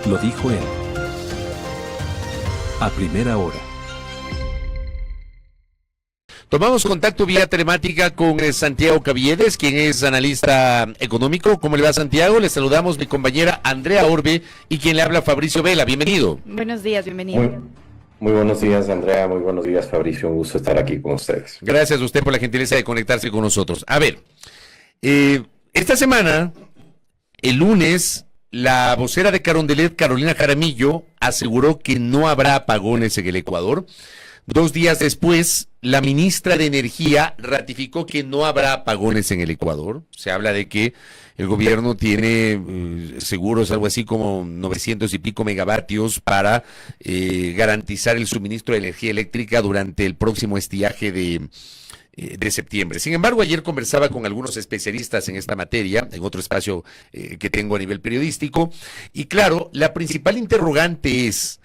Lo dijo él. A primera hora. Tomamos contacto vía telemática con Santiago Caviedes, quien es analista económico. ¿Cómo le va, Santiago? Le saludamos mi compañera Andrea Orbe y quien le habla Fabricio Vela. Bienvenido. Buenos días, bienvenido. Muy buenos días, Andrea. Muy buenos días, Fabricio. Un gusto estar aquí con ustedes. Gracias a usted por la gentileza de conectarse con nosotros. A ver, esta semana, el lunes, la vocera de Carondelet, Carolina Jaramillo, aseguró que no habrá apagones en el Ecuador. 2 días después, la ministra de Energía ratificó que no habrá apagones en el Ecuador. Se habla de que el gobierno tiene seguros, algo así como 900 y pico megavatios para garantizar el suministro de energía eléctrica durante el próximo estiaje de septiembre. Sin embargo, ayer conversaba con algunos especialistas en esta materia, en otro espacio que tengo a nivel periodístico, y claro, la principal interrogante ¿es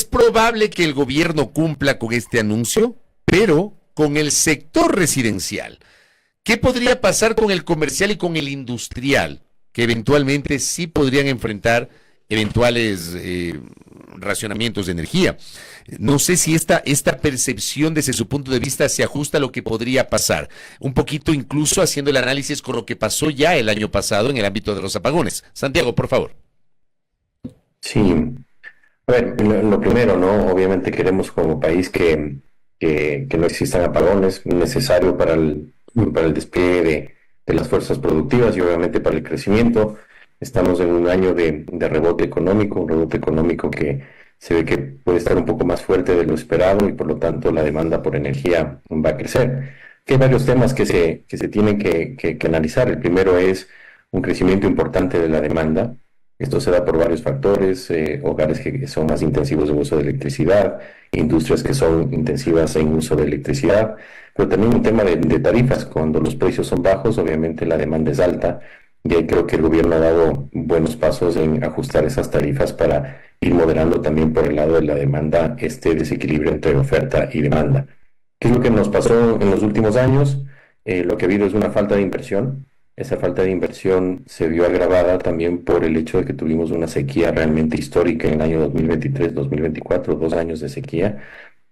probable que el gobierno cumpla con este anuncio? Pero con el sector residencial, ¿qué podría pasar con el comercial y con el industrial? Que eventualmente sí podrían enfrentar eventuales racionamientos de energía. No sé si esta percepción desde su punto de vista se ajusta a lo que podría pasar. Un poquito incluso haciendo el análisis con lo que pasó ya el año pasado en el ámbito de los apagones. Santiago, por favor. Sí. A ver, lo primero, ¿no? Obviamente queremos como país que no existan apagones, necesario para el despliegue de las fuerzas productivas y obviamente para el crecimiento. Estamos en un año de rebote económico, un rebote económico que se ve que puede estar un poco más fuerte de lo esperado y por lo tanto la demanda por energía va a crecer. Hay varios temas que se tienen que analizar. El primero es un crecimiento importante de la demanda. Esto se da por varios factores, hogares que son más intensivos en uso de electricidad, industrias que son intensivas en uso de electricidad, pero también un tema de tarifas. Cuando los precios son bajos, obviamente la demanda es alta, y ahí creo que el gobierno ha dado buenos pasos en ajustar esas tarifas para ir moderando también por el lado de la demanda este desequilibrio entre oferta y demanda. ¿Qué es lo que nos pasó en los últimos años? Lo que ha habido es una falta de inversión. Esa falta de inversión se vio agravada también por el hecho de que tuvimos una sequía realmente histórica en el año 2023-2024, 2 años de sequía.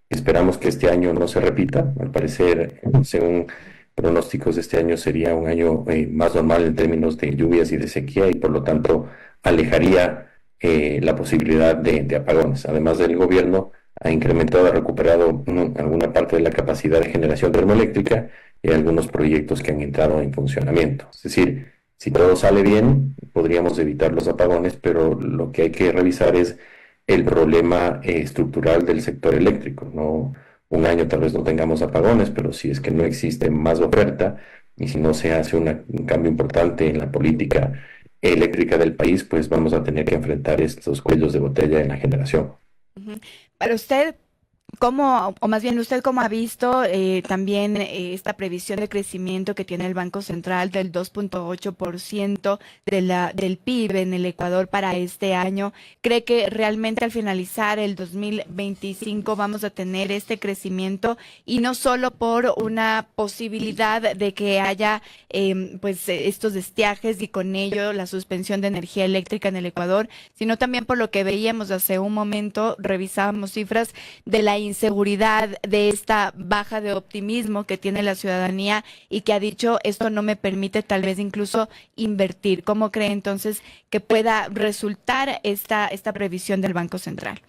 Esperamos que este año no se repita. Al parecer, según pronósticos, este año sería un año más normal en términos de lluvias y de sequía y por lo tanto alejaría la posibilidad de apagones. Además, el gobierno ha incrementado, ha recuperado alguna parte de la capacidad de generación termoeléctrica y algunos proyectos que han entrado en funcionamiento. Es decir, si todo sale bien, podríamos evitar los apagones, pero lo que hay que revisar es el problema estructural del sector eléctrico. No, un año tal vez no tengamos apagones, pero si es que no existe más oferta y si no se hace un cambio importante en la política eléctrica del país, pues vamos a tener que enfrentar estos cuellos de botella en la generación. Para usted, ¿cómo, o más bien usted cómo ha visto también esta previsión de crecimiento que tiene el Banco Central del 2.8% del PIB en el Ecuador para este año? ¿Cree que realmente al finalizar el 2025 vamos a tener este crecimiento y no solo por una posibilidad de que haya estos estiajes y con ello la suspensión de energía eléctrica en el Ecuador, sino también por lo que veíamos hace un momento, revisábamos cifras de la inseguridad, de esta baja de optimismo que tiene la ciudadanía y que ha dicho esto no me permite tal vez incluso invertir? ¿Cómo cree entonces que pueda resultar esta previsión del Banco Central?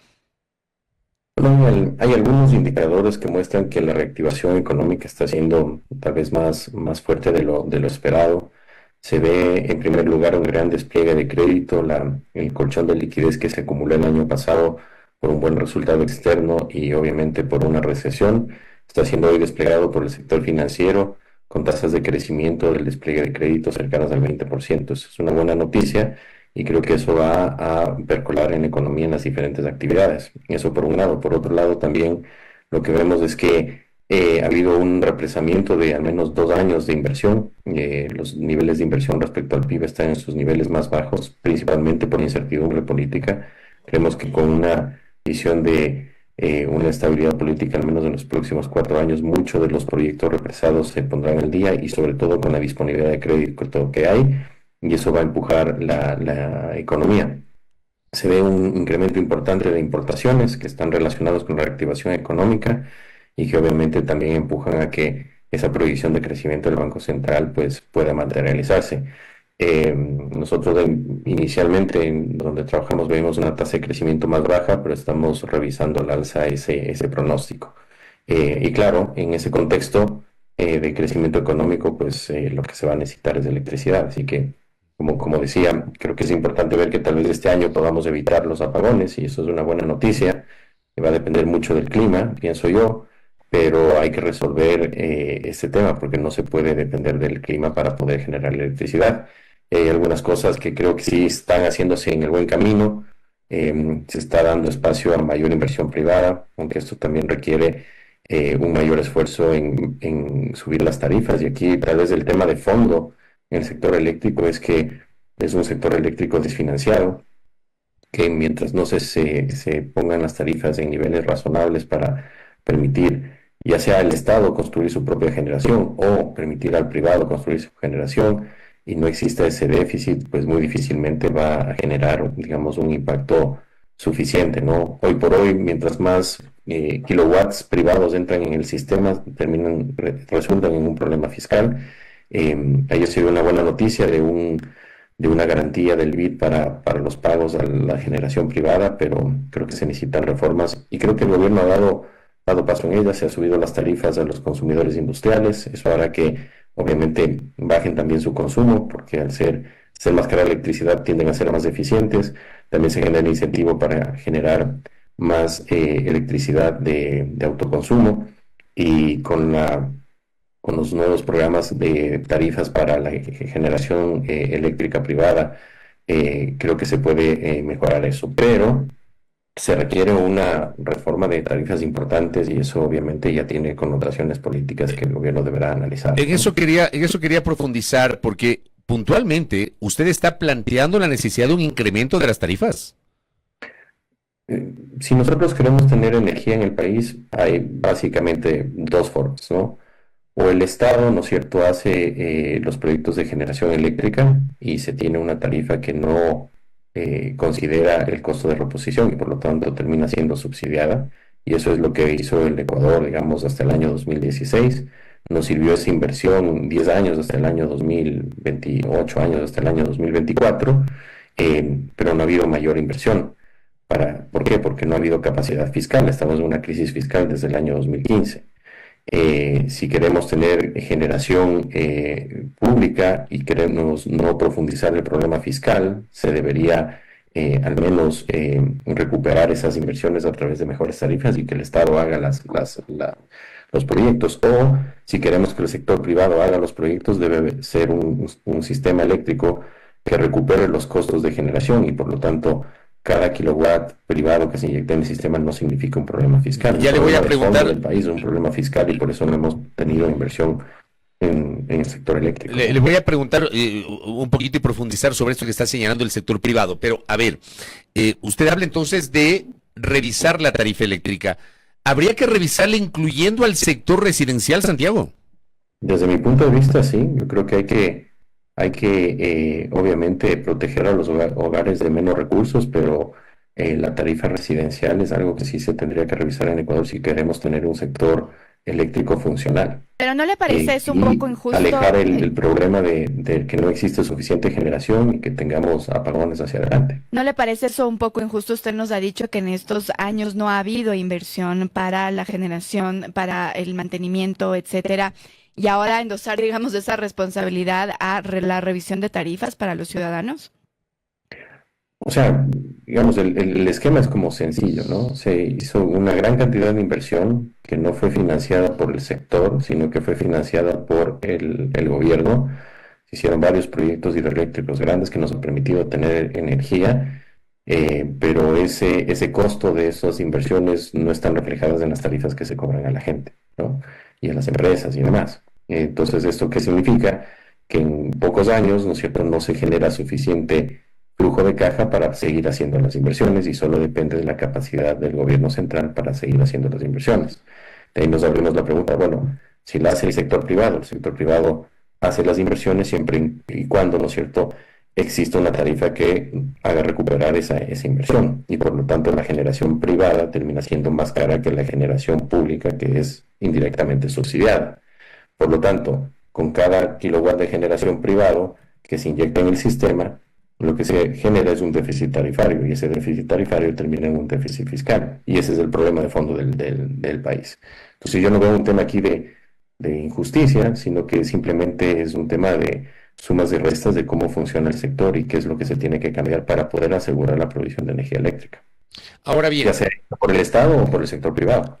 Bueno, hay algunos indicadores que muestran que la reactivación económica está siendo tal vez más fuerte de lo esperado. Se ve en primer lugar un gran despliegue de crédito, el colchón de liquidez que se acumuló el año pasado por un buen resultado externo y obviamente por una recesión, está siendo hoy desplegado por el sector financiero con tasas de crecimiento del despliegue de crédito cercanas al 20%. Eso es una buena noticia y creo que eso va a percolar en la economía en las diferentes actividades. Eso por un lado. Por otro lado, también lo que vemos es que ha habido un represamiento de al menos 2 años de inversión. Los niveles de inversión respecto al PIB están en sus niveles más bajos, principalmente por incertidumbre política. Creemos que con una visión de una estabilidad política, al menos en los próximos 4 años, muchos de los proyectos represados se pondrán al día y sobre todo con la disponibilidad de crédito que hay, y eso va a empujar la economía. se ve un incremento importante de importaciones que están relacionados con la reactivación económica y que obviamente también empujan a que esa proyección de crecimiento del Banco Central pues pueda materializarse. Nosotros inicialmente en donde trabajamos vemos una tasa de crecimiento más baja, pero estamos revisando al alza ese pronóstico. Y claro, en ese contexto de crecimiento económico, pues lo que se va a necesitar es electricidad. Así que, como decía, creo que es importante ver que tal vez este año podamos evitar los apagones y eso es una buena noticia. Que va a depender mucho del clima, pienso yo, pero hay que resolver este tema porque no se puede depender del clima para poder generar electricidad. Hay algunas cosas que creo que sí están haciéndose en el buen camino. Se está dando espacio a mayor inversión privada, aunque esto también requiere un mayor esfuerzo en subir las tarifas. Y aquí tal vez el tema de fondo en el sector eléctrico es que es un sector eléctrico desfinanciado, que mientras no se pongan las tarifas en niveles razonables para permitir ya sea al Estado construir su propia generación o permitir al privado construir su generación y no exista ese déficit, pues muy difícilmente va a generar, digamos, un impacto suficiente, ¿no? Hoy por hoy, mientras más kilowatts privados entran en el sistema, resultan en un problema fiscal. Ayer se dio una buena noticia de una garantía del BID para los pagos a la generación privada, pero creo que se necesitan reformas y creo que el gobierno ha dado paso en ellas, se ha subido las tarifas a los consumidores industriales, eso hará que obviamente bajen también su consumo, porque al ser más cara la electricidad tienden a ser más eficientes, también se genera incentivo para generar más electricidad de autoconsumo y con los nuevos programas de tarifas para la generación eléctrica privada, creo que se puede mejorar eso, pero se requiere una reforma de tarifas importantes y eso obviamente ya tiene connotaciones políticas que el gobierno deberá analizar, En ¿no? eso quería profundizar, porque puntualmente usted está planteando la necesidad de un incremento de las tarifas. Si nosotros queremos tener energía en el país, hay básicamente dos formas, ¿no? O el Estado, ¿no es cierto?, hace los proyectos de generación eléctrica y se tiene una tarifa que no considera el costo de reposición y por lo tanto termina siendo subsidiada. Y eso es lo que hizo el Ecuador, digamos, hasta el año 2016. Nos sirvió esa inversión 10 años hasta el año 2028 años hasta el año 2024, pero no ha habido mayor inversión. ¿Por qué? Porque no ha habido capacidad fiscal. Estamos en una crisis fiscal desde el año 2015. Si queremos tener generación pública y queremos no profundizar el problema fiscal, se debería al menos recuperar esas inversiones a través de mejores tarifas y que el Estado haga los proyectos. O si queremos que el sector privado haga los proyectos, debe ser un sistema eléctrico que recupere los costos de generación y por lo tanto cada kilowatt privado que se inyecta en el sistema no significa un problema fiscal. Ya le voy a preguntar. El país es un problema fiscal y por eso no hemos tenido inversión en el sector eléctrico. Le voy a preguntar un poquito y profundizar sobre esto que está señalando el sector privado. Pero, a ver, usted habla entonces de revisar la tarifa eléctrica. ¿Habría que revisarla incluyendo al sector residencial, Santiago? Desde mi punto de vista, sí. Yo creo que hay que obviamente proteger a los hogares de menos recursos, pero la tarifa residencial es algo que sí se tendría que revisar en Ecuador si queremos tener un sector eléctrico funcional. Pero ¿no le parece eso un poco injusto? Alejar el problema de que no existe suficiente generación y que tengamos apagones hacia adelante. ¿No le parece eso un poco injusto? Usted nos ha dicho que en estos años no ha habido inversión para la generación, para el mantenimiento, etcétera. Y ahora endosar, digamos, esa responsabilidad a la revisión de tarifas para los ciudadanos. O sea, digamos, el esquema es como sencillo, ¿no? Se hizo una gran cantidad de inversión que no fue financiada por el sector, sino que fue financiada por el gobierno. Se hicieron varios proyectos hidroeléctricos grandes que nos han permitido tener energía, pero ese costo de esas inversiones no están reflejadas en las tarifas que se cobran a la gente, ¿no? Y a las empresas y demás. Entonces, ¿esto qué significa? Que en pocos años, ¿no es cierto?, no se genera suficiente flujo de caja para seguir haciendo las inversiones y solo depende de la capacidad del gobierno central para seguir haciendo las inversiones. De ahí nos abrimos la pregunta, bueno, si la hace el sector privado hace las inversiones siempre y cuando, ¿no es cierto?, exista una tarifa que haga recuperar esa inversión, y por lo tanto la generación privada termina siendo más cara que la generación pública, que es indirectamente subsidiada. Por lo tanto, con cada kilowatt de generación privado que se inyecta en el sistema, lo que se genera es un déficit tarifario, y ese déficit tarifario termina en un déficit fiscal, y ese es el problema de fondo del país. Entonces yo no veo un tema aquí de injusticia, sino que simplemente es un tema de sumas y restas de cómo funciona el sector y qué es lo que se tiene que cambiar para poder asegurar la provisión de energía eléctrica, Ahora bien, ya sea por el Estado o por el sector privado.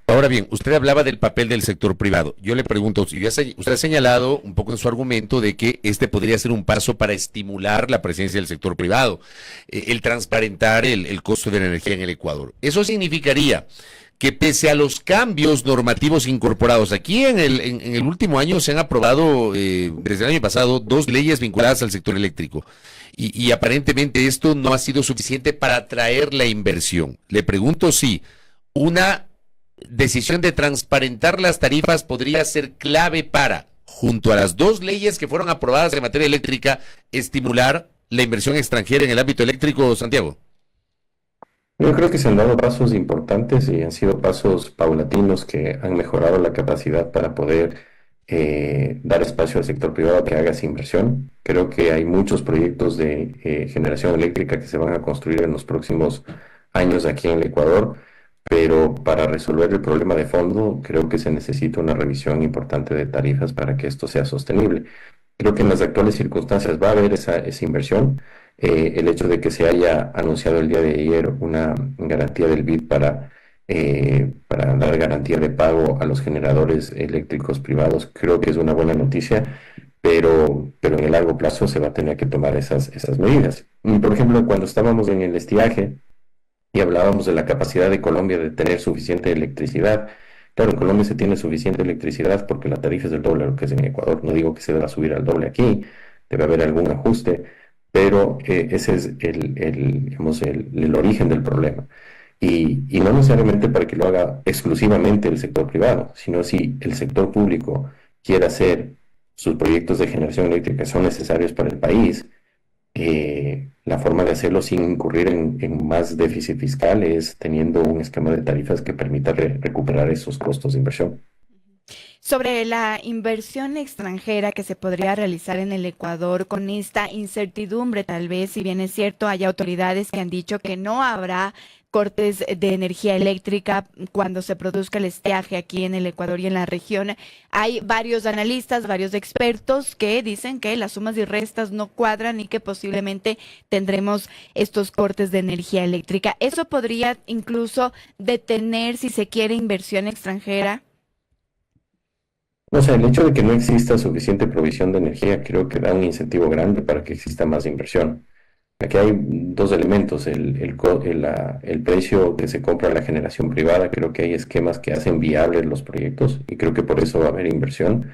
usted hablaba del papel del sector privado. Yo le pregunto, si usted ha señalado un poco en su argumento de que este podría ser un paso para estimular la presencia del sector privado, el transparentar el costo de la energía en el Ecuador. Eso significaría que pese a los cambios normativos incorporados, aquí en el último año se han aprobado, desde el año pasado, 2 leyes vinculadas al sector eléctrico. Y aparentemente esto no ha sido suficiente para atraer la inversión. Le pregunto si una decisión de transparentar las tarifas podría ser clave para, junto a las 2 leyes que fueron aprobadas en materia eléctrica, estimular la inversión extranjera en el ámbito eléctrico, Santiago. Yo creo que se han dado pasos importantes y han sido pasos paulatinos que han mejorado la capacidad para poder dar espacio al sector privado que haga esa inversión. Creo que hay muchos proyectos de generación eléctrica que se van a construir en los próximos años aquí en el Ecuador, pero para resolver el problema de fondo creo que se necesita una revisión importante de tarifas para que esto sea sostenible. Creo que en las actuales circunstancias va a haber esa inversión. El hecho de que se haya anunciado el día de ayer una garantía del BID para dar garantía de pago a los generadores eléctricos privados, creo que es una buena noticia, pero en el largo plazo se va a tener que tomar esas medidas. Y, por ejemplo, cuando estábamos en el estiaje y hablábamos de la capacidad de Colombia de tener suficiente electricidad, claro, en Colombia se tiene suficiente electricidad porque la tarifa es el doble de lo que es en Ecuador. No digo que se deba subir al doble aquí, debe haber algún ajuste, pero ese es digamos, el origen del problema. Y no necesariamente para que lo haga exclusivamente el sector privado, sino si el sector público quiere hacer sus proyectos de generación eléctrica que son necesarios para el país, la forma de hacerlo sin incurrir en más déficit fiscal es teniendo un esquema de tarifas que permita recuperar esos costos de inversión. Sobre la inversión extranjera que se podría realizar en el Ecuador con esta incertidumbre, tal vez, si bien es cierto, hay autoridades que han dicho que no habrá cortes de energía eléctrica cuando se produzca el estiaje aquí en el Ecuador y en la región. Hay varios analistas, varios expertos que dicen que las sumas y restas no cuadran y que posiblemente tendremos estos cortes de energía eléctrica. ¿Eso podría incluso detener, si se quiere, inversión extranjera? O sea, el hecho de que no exista suficiente provisión de energía creo que da un incentivo grande para que exista más inversión. Aquí hay 2 elementos, el precio que se compra a la generación privada. Creo que hay esquemas que hacen viables los proyectos y creo que por eso va a haber inversión.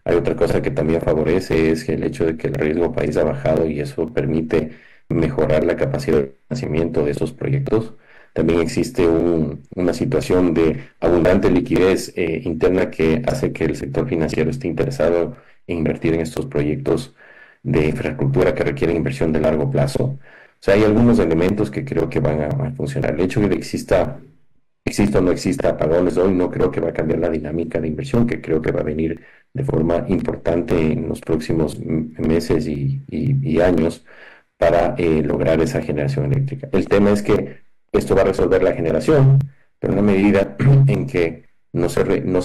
Hay otra cosa que también favorece, es el hecho de que el riesgo país ha bajado y eso permite mejorar la capacidad de financiamiento de esos proyectos. También existe una situación de abundante liquidez interna que hace que el sector financiero esté interesado en invertir en estos proyectos de infraestructura que requieren inversión de largo plazo. O sea, hay algunos elementos que creo que van a funcionar. El hecho de que exista o no exista apagones hoy, no creo que va a cambiar la dinámica de inversión, que creo que va a venir de forma importante en los próximos meses y años para lograr esa generación eléctrica. El tema es que esto va a resolver la generación, pero en una medida en que no se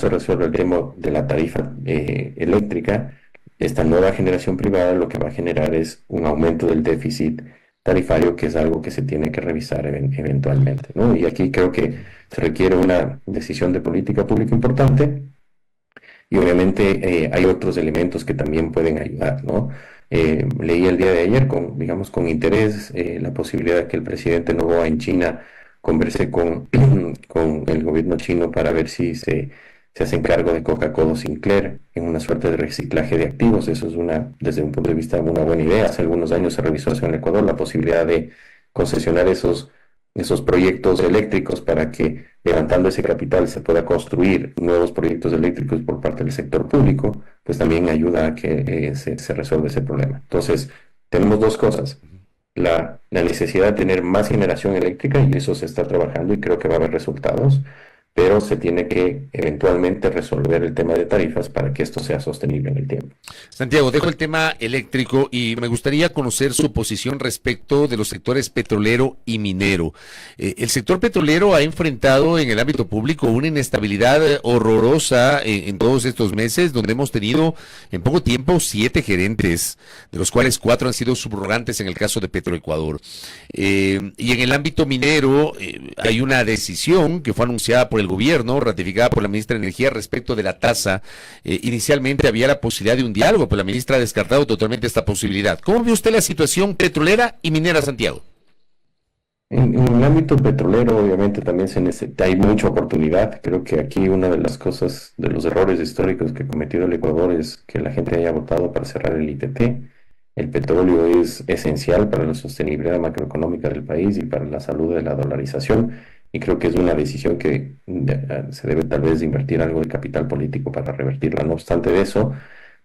resuelve el tema de la tarifa eléctrica, esta nueva generación privada lo que va a generar es un aumento del déficit tarifario, que es algo que se tiene que revisar eventualmente, ¿no? Y aquí creo que se requiere una decisión de política pública importante y obviamente hay otros elementos que también pueden ayudar, ¿no? Leí el día de ayer con interés la posibilidad de que el presidente Noboa en China converse con el gobierno chino para ver si se hacen cargo de Coca-Cola Sinclair en una suerte de reciclaje de activos. Eso es desde un punto de vista, una buena idea. Hace algunos años se revisó eso en Ecuador, la posibilidad de concesionar esos proyectos eléctricos para que, levantando ese capital, se pueda construir nuevos proyectos eléctricos por parte del sector público, pues también ayuda a que se resuelva ese problema. Entonces, tenemos dos cosas. La necesidad de tener más generación eléctrica, y eso se está trabajando y creo que va a haber resultados, pero se tiene que eventualmente resolver el tema de tarifas para que esto sea sostenible en el tiempo. Santiago, dejo el tema eléctrico y me gustaría conocer su posición respecto de los sectores petrolero y minero. El sector petrolero ha enfrentado en el ámbito público una inestabilidad horrorosa en todos estos meses, donde hemos tenido en poco tiempo 7 gerentes, de los cuales 4 han sido subrogantes en el caso de Petroecuador. Y en el ámbito minero hay una decisión que fue anunciada por el gobierno, ratificada por la ministra de Energía respecto de la tasa. Inicialmente había la posibilidad de un diálogo, pero la ministra ha descartado totalmente esta posibilidad. ¿Cómo ve usted la situación petrolera y minera, Santiago? En el ámbito petrolero, obviamente, también hay mucha oportunidad. Creo que aquí una de las cosas, de los errores históricos que ha cometido el Ecuador es que la gente haya votado para cerrar el ITT. El petróleo es esencial para la sostenibilidad macroeconómica del país y para la salud de la dolarización. Y creo que es una decisión que se debe tal vez invertir algo de capital político para revertirla. No obstante de eso,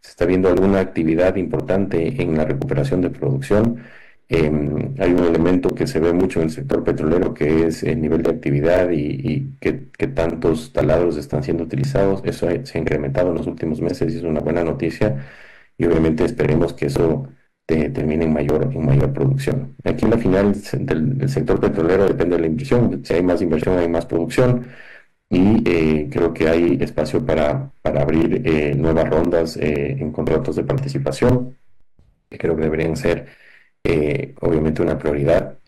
se está viendo alguna actividad importante en la recuperación de producción. Hay un elemento que se ve mucho en el sector petrolero, que es el nivel de actividad y que tantos taladros están siendo utilizados. Eso se ha incrementado en los últimos meses y es una buena noticia. Y obviamente esperemos que eso termine en mayor producción. Aquí en la final del sector petrolero depende de la inversión. Si hay más inversión, hay más producción. Y creo que hay espacio para abrir nuevas rondas en contratos de participación, que creo que deberían ser obviamente una prioridad,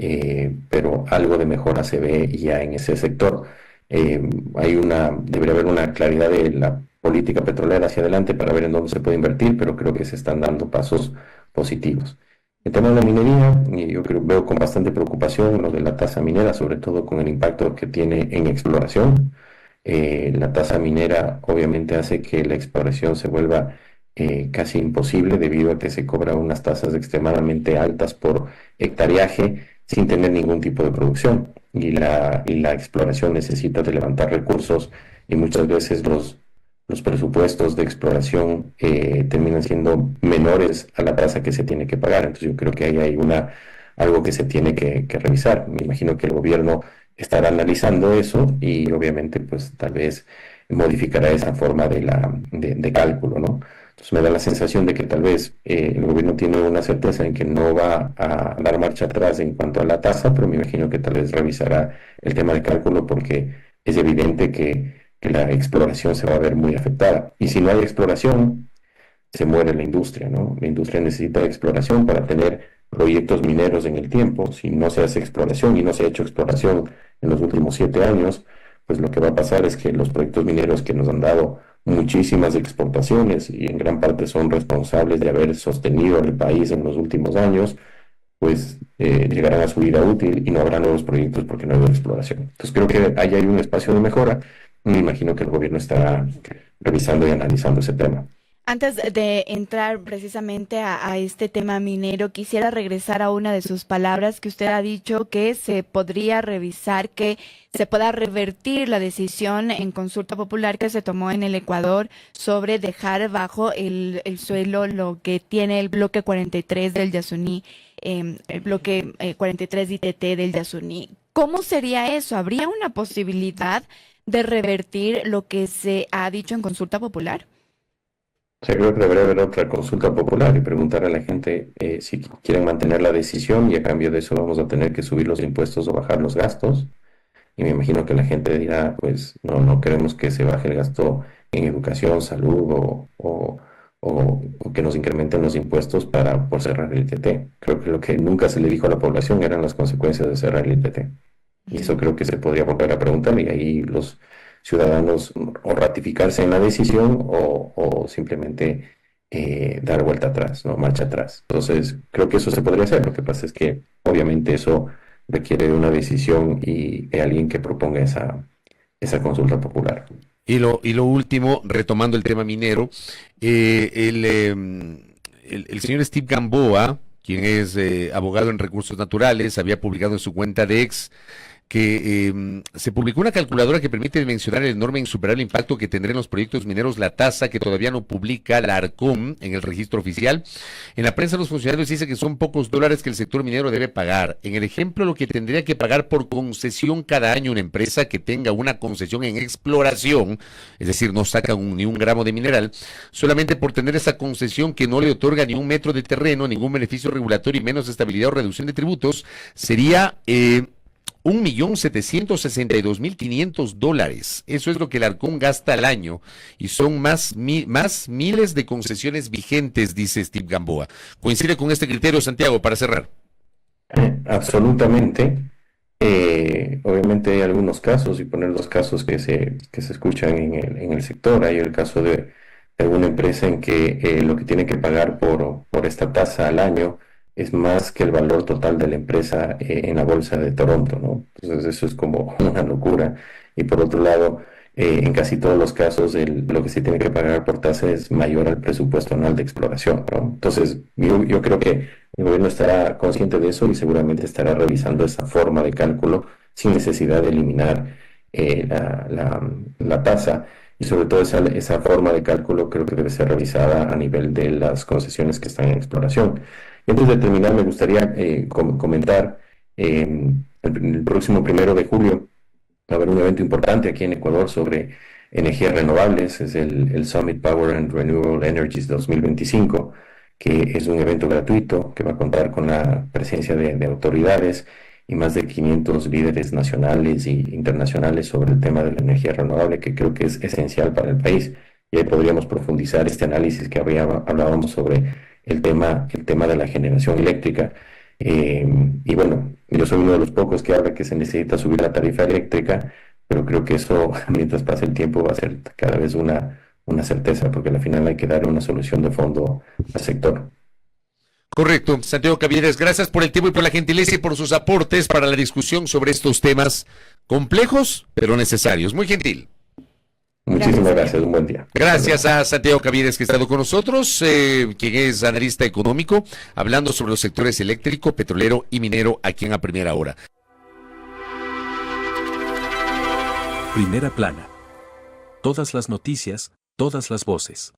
pero algo de mejora se ve ya en ese sector. Debería haber una claridad de la política petrolera hacia adelante para ver en dónde se puede invertir, pero creo que se están dando pasos positivos. El tema de la minería, yo veo con bastante preocupación lo de la tasa minera, sobre todo con el impacto que tiene en exploración. La tasa minera obviamente hace que la exploración se vuelva casi imposible debido a que se cobran unas tasas extremadamente altas por hectareaje sin tener ningún tipo de producción. Y la exploración necesita de levantar recursos y muchas veces los presupuestos de exploración terminan siendo menores a la tasa que se tiene que pagar. Entonces yo creo que ahí hay algo que se tiene que revisar. Me imagino que el gobierno estará analizando eso y obviamente pues tal vez modificará esa forma de cálculo, ¿no? Entonces me da la sensación de que tal vez el gobierno tiene una certeza en que no va a dar marcha atrás en cuanto a la tasa, pero me imagino que tal vez revisará el tema de cálculo porque es evidente que la exploración se va a ver muy afectada. Y si no hay exploración, se muere la industria, ¿no? La industria necesita exploración para tener proyectos mineros en el tiempo. Si no se hace exploración y no se ha hecho exploración en los últimos 7 años, pues lo que va a pasar es que los proyectos mineros que nos han dado muchísimas exportaciones y en gran parte son responsables de haber sostenido el país en los últimos años, pues llegarán a su vida útil y no habrá nuevos proyectos porque no hay exploración. Entonces creo que ahí hay un espacio de mejora. Me imagino que el gobierno estará revisando y analizando ese tema. Antes de entrar precisamente a este tema minero, quisiera regresar a una de sus palabras que usted ha dicho que se podría revisar, que se pueda revertir la decisión en consulta popular que se tomó en el Ecuador sobre dejar bajo el suelo lo que tiene el bloque 43 del Yasuní, el bloque 43 ITT del Yasuní. ¿Cómo sería eso? ¿Habría una posibilidad de revertir lo que se ha dicho en consulta popular? O sea, creo que debería haber otra consulta popular y preguntar a la gente si quieren mantener la decisión y a cambio de eso vamos a tener que subir los impuestos o bajar los gastos. Y me imagino que la gente dirá, pues no queremos que se baje el gasto en educación, salud o que nos incrementen los impuestos por cerrar el ITT. Creo que lo que nunca se le dijo a la población eran las consecuencias de cerrar el ITT. Y eso creo que se podría volver a preguntar y ahí los ciudadanos o ratificarse en la decisión o simplemente dar vuelta atrás, ¿no? Marcha atrás. Entonces, creo que eso se podría hacer. Lo que pasa es que obviamente eso requiere de una decisión y de alguien que proponga esa consulta popular. Y lo último, retomando el tema minero, el señor Steve Gamboa, quien es abogado en recursos naturales, había publicado en su cuenta de X que se publicó una calculadora que permite dimensionar el enorme e insuperable impacto que tendrá en los proyectos mineros la tasa que todavía no publica la ARCOM en el registro oficial. En la prensa los funcionarios dicen que son pocos dólares que el sector minero debe pagar. En el ejemplo, lo que tendría que pagar por concesión cada año una empresa que tenga una concesión en exploración, es decir, no saca ni un gramo de mineral, solamente por tener esa concesión que no le otorga ni un metro de terreno, ningún beneficio regulatorio y menos estabilidad o reducción de tributos, sería 1.762.500 dólares. Eso es lo que el Arcón gasta al año y son más miles de concesiones vigentes, dice Steve Gamboa. ¿Coincide con este criterio, Santiago, para cerrar? Absolutamente. Obviamente hay algunos casos, y poner los casos que se escuchan en el sector. Hay el caso de alguna empresa en que lo que tiene que pagar por esta tasa al año es más que el valor total de la empresa en la bolsa de Toronto, ¿no? Entonces eso es como una locura. Y por otro lado, en casi todos los casos lo que se tiene que pagar por tasa es mayor al presupuesto anual de exploración, ¿no? Entonces yo creo que el gobierno estará consciente de eso y seguramente estará revisando esa forma de cálculo sin necesidad de eliminar la tasa. Y sobre todo esa forma de cálculo creo que debe ser revisada a nivel de las concesiones que están en exploración. Y antes de terminar, me gustaría comentar, el próximo 1 de julio va a haber un evento importante aquí en Ecuador sobre energías renovables, es el Summit Power and Renewable Energies 2025, que es un evento gratuito que va a contar con la presencia de autoridades y más de 500 líderes nacionales e internacionales sobre el tema de la energía renovable, que creo que es esencial para el país. Y ahí podríamos profundizar este análisis que hablábamos sobre el tema de la generación eléctrica. Y bueno, yo soy uno de los pocos que habla que se necesita subir la tarifa eléctrica, pero creo que eso, mientras pase el tiempo, va a ser cada vez una certeza, porque al final hay que dar una solución de fondo al sector. Correcto, Santiago Caviedes, gracias por el tiempo y por la gentileza y por sus aportes para la discusión sobre estos temas complejos, pero necesarios. Muy gentil. Muchísimas gracias, un buen día. Gracias a Santiago Caviedes que ha estado con nosotros, quien es analista económico, hablando sobre los sectores eléctrico, petrolero y minero aquí en A Primera Hora. Primera plana. Todas las noticias, todas las voces.